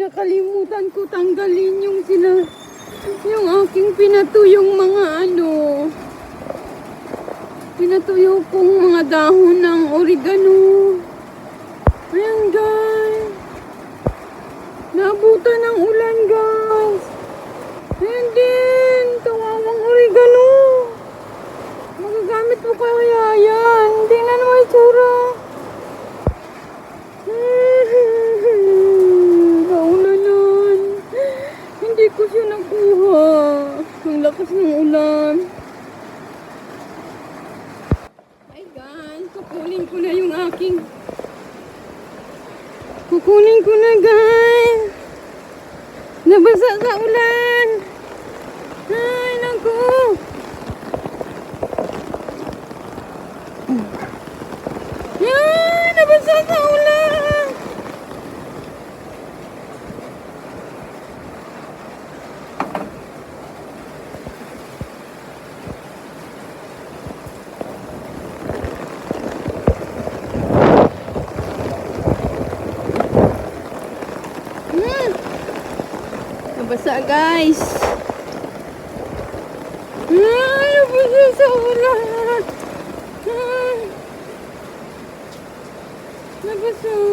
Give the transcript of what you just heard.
nakalimutan ko tanggalin yung aking pinatuyong mga pinatuyo kong mga dahon ng oregano. Ayan guys, naabutan ng ulan guys. Ayan din, kawawang oregano. Magagamit mo kaya yan. Tingnan mo itsura. Kaulanan. Hindi ko siya nakuha. Ang lakas ng ulan. Hi guys, kukunin ko na yung aking. Kukunin ko na guys. Nabasa sa ulan. Ay, naku. Ay, nabasa sa ulan. Nabasa guys. Ay, nabasa sa ulan. Ay, nabasa.